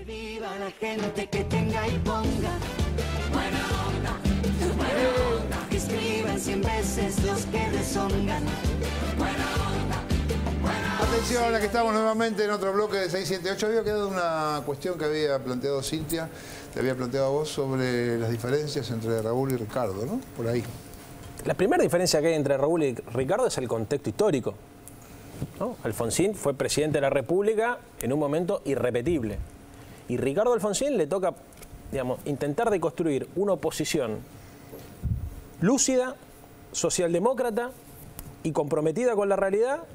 Que viva la gente, que tenga y ponga buena onda, que escriban 100 veces los que deshongan. Buena onda, buena onda. Atención, aquí estamos nuevamente en otro bloque de 678. Había quedado una cuestión que había planteado Cintia, te había planteado a vos sobre las diferencias entre Raúl y Ricardo, ¿no? Por ahí. La primera diferencia que hay entre Raúl y Ricardo es el contexto histórico, ¿no? Alfonsín fue presidente de la República en un momento irrepetible. Y Ricardo Alfonsín le toca, digamos, intentar deconstruir una oposición lúcida, socialdemócrata y comprometida con la realidad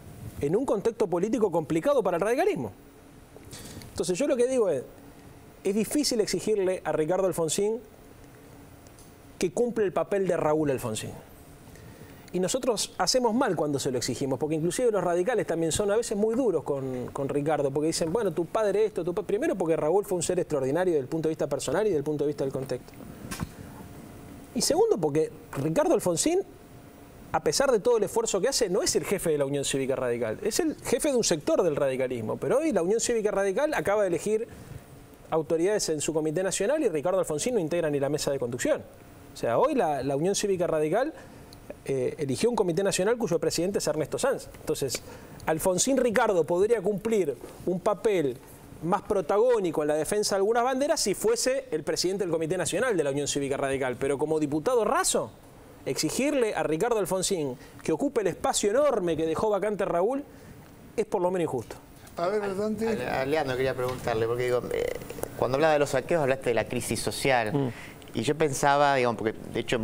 en un contexto político complicado para el radicalismo. Entonces yo lo que digo es difícil exigirle a Ricardo Alfonsín que cumple el papel de Raúl Alfonsín. Y nosotros hacemos mal cuando se lo exigimos, porque inclusive los radicales también son a veces muy duros con Ricardo, porque dicen, bueno, tu padre esto, tu padre... Primero porque Raúl fue un ser extraordinario desde el punto de vista personal y desde el punto de vista del contexto. Y segundo porque Ricardo Alfonsín, a pesar de todo el esfuerzo que hace, no es el jefe de la Unión Cívica Radical, es el jefe de un sector del radicalismo. Pero hoy la Unión Cívica Radical acaba de elegir autoridades en su comité nacional y Ricardo Alfonsín no integra ni la mesa de conducción. O sea, hoy la Unión Cívica Radical eligió un comité nacional cuyo presidente es Ernesto Sanz. Entonces, Alfonsín Ricardo podría cumplir un papel más protagónico en la defensa de algunas banderas si fuese el presidente del Comité Nacional de la Unión Cívica Radical. Pero como diputado raso, exigirle a Ricardo Alfonsín que ocupe el espacio enorme que dejó vacante Raúl es por lo menos injusto. A ver, Dante. A Leandro quería preguntarle, porque digo, cuando hablaba de los saqueos hablaste de la crisis social. Y yo pensaba, digamos, porque de hecho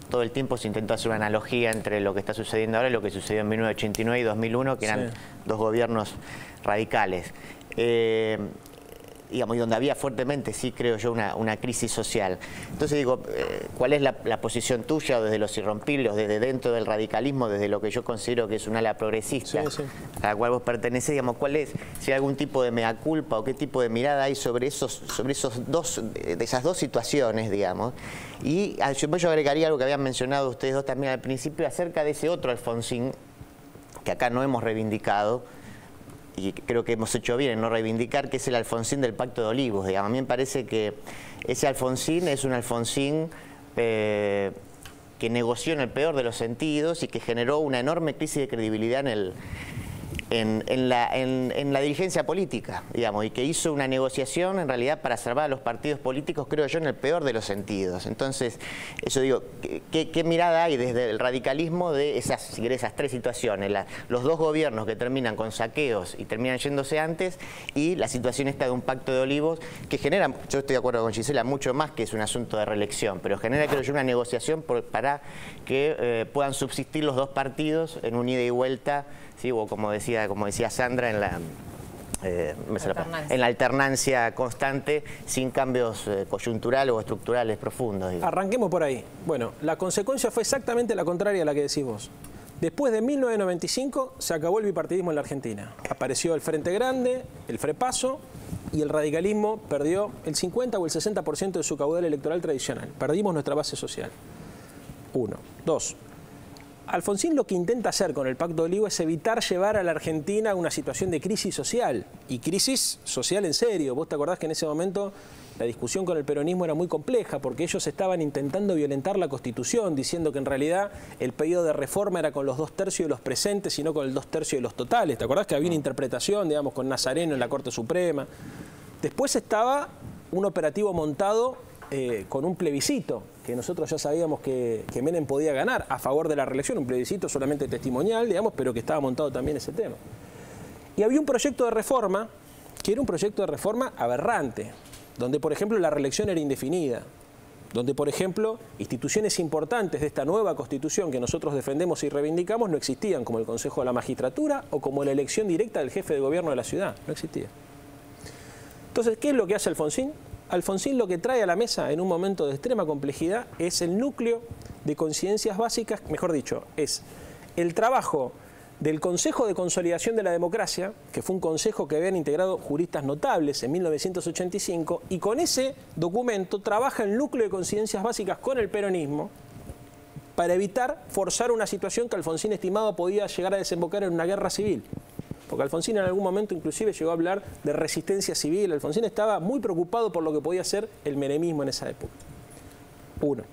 todo el tiempo se intentó hacer una analogía entre lo que está sucediendo ahora y lo que sucedió en 1989 y 2001, que eran dos gobiernos radicales. Digamos, y donde había fuertemente, sí creo yo, una crisis social. Entonces digo, ¿cuál es la posición tuya desde los irrompibles, desde dentro del radicalismo, desde lo que yo considero que es un ala progresista a la cual vos pertenecés? Digamos, ¿cuál es, si hay algún tipo de mea culpa o qué tipo de mirada hay sobre esas dos situaciones, digamos? Y yo agregaría algo que habían mencionado ustedes dos también al principio acerca de ese otro Alfonsín que acá no hemos reivindicado, y creo que hemos hecho bien en no reivindicar, que es el Alfonsín del Pacto de Olivos. Digamos, a mí me parece que ese Alfonsín es un Alfonsín que negoció en el peor de los sentidos y que generó una enorme crisis de credibilidad en la dirigencia política, digamos, y que hizo una negociación en realidad para salvar a los partidos políticos, creo yo, en el peor de los sentidos. Entonces, eso digo, ¿qué mirada hay desde el radicalismo de esas tres situaciones? Los dos gobiernos que terminan con saqueos y terminan yéndose antes, y la situación esta de un pacto de olivos que genera, yo estoy de acuerdo con Gisela, mucho más que es un asunto de reelección, pero genera, creo yo, una negociación para que puedan subsistir los dos partidos en un ida y vuelta. Sí, o como decía Sandra, en la alternancia constante, sin cambios coyunturales o estructurales profundos. Digamos. Arranquemos por ahí. Bueno, la consecuencia fue exactamente la contraria a la que decís vos. Después de 1995 se acabó el bipartidismo en la Argentina. Apareció el Frente Grande, el Frepaso, y el radicalismo perdió el 50 o el 60% de su caudal electoral tradicional. Perdimos nuestra base social. 1. 2. Alfonsín lo que intenta hacer con el Pacto de Olivos es evitar llevar a la Argentina a una situación de crisis social, y crisis social en serio. Vos te acordás que en ese momento la discusión con el peronismo era muy compleja, porque ellos estaban intentando violentar la Constitución, diciendo que en realidad el pedido de reforma era con los 2/3 de los presentes y no con el 2/3 de los totales. ¿Te acordás que había una interpretación, digamos, con Nazareno en la Corte Suprema? Después estaba un operativo montado con un plebiscito, que nosotros ya sabíamos que Menem podía ganar a favor de la reelección, un plebiscito solamente testimonial, digamos, pero que estaba montado también ese tema. Y había un proyecto de reforma, que era un proyecto de reforma aberrante, donde, por ejemplo, la reelección era indefinida, donde, por ejemplo, instituciones importantes de esta nueva Constitución que nosotros defendemos y reivindicamos no existían, como el Consejo de la Magistratura o como la elección directa del jefe de gobierno de la ciudad, no existía. Entonces, ¿qué es lo que hace Alfonsín? Alfonsín lo que trae a la mesa en un momento de extrema complejidad es el núcleo de coincidencias básicas, mejor dicho, es el trabajo del Consejo de Consolidación de la Democracia, que fue un consejo que habían integrado juristas notables en 1985, y con ese documento trabaja el núcleo de coincidencias básicas con el peronismo para evitar forzar una situación que Alfonsín estimaba podía llegar a desembocar en una guerra civil. Porque Alfonsín en algún momento inclusive llegó a hablar de resistencia civil. Alfonsín estaba muy preocupado por lo que podía ser el menemismo en esa época. 1.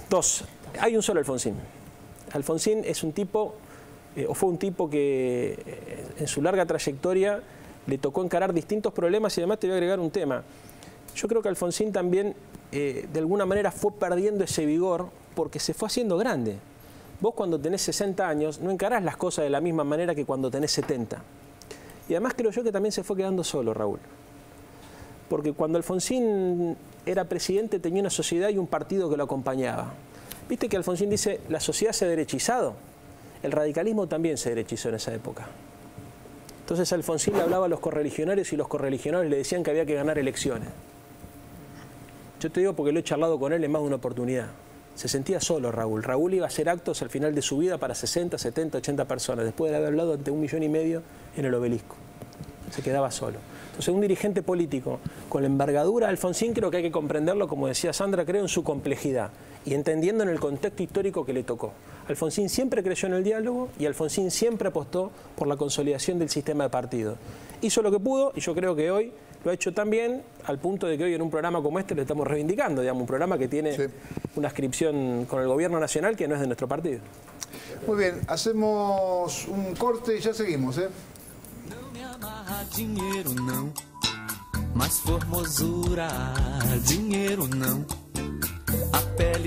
2. Hay un solo Alfonsín. Alfonsín es un tipo, o fue un tipo que en su larga trayectoria le tocó encarar distintos problemas y además te voy a agregar un tema. Yo creo que Alfonsín también de alguna manera fue perdiendo ese vigor porque se fue haciendo grande. Vos cuando tenés 60 años no encarás las cosas de la misma manera que cuando tenés 70. Y además creo yo que también se fue quedando solo, Raúl. Porque cuando Alfonsín era presidente tenía una sociedad y un partido que lo acompañaba. Viste que Alfonsín dice, la sociedad se ha derechizado. El radicalismo también se derechizó en esa época. Entonces Alfonsín le hablaba a los correligionarios y los correligionarios le decían que había que ganar elecciones. Yo te digo porque lo he charlado con él en más de una oportunidad. Se sentía solo Raúl. Raúl iba a hacer actos al final de su vida para 60, 70, 80 personas, después de haber hablado ante 1,5 millones en el Obelisco. Se quedaba solo. Entonces un dirigente político con la envergadura de Alfonsín creo que hay que comprenderlo, como decía Sandra, creo en su complejidad y entendiendo en el contexto histórico que le tocó. Alfonsín siempre creyó en el diálogo y Alfonsín siempre apostó por la consolidación del sistema de partidos. Hizo lo que pudo y yo creo que hoy lo ha hecho también al punto de que hoy en un programa como este lo estamos reivindicando, digamos, un programa que tiene una inscripción con el gobierno nacional que no es de nuestro partido. Muy bien, hacemos un corte y ya seguimos, ¿eh? Não me amarra dinheiro não, mas formosura, dinheiro não. A pele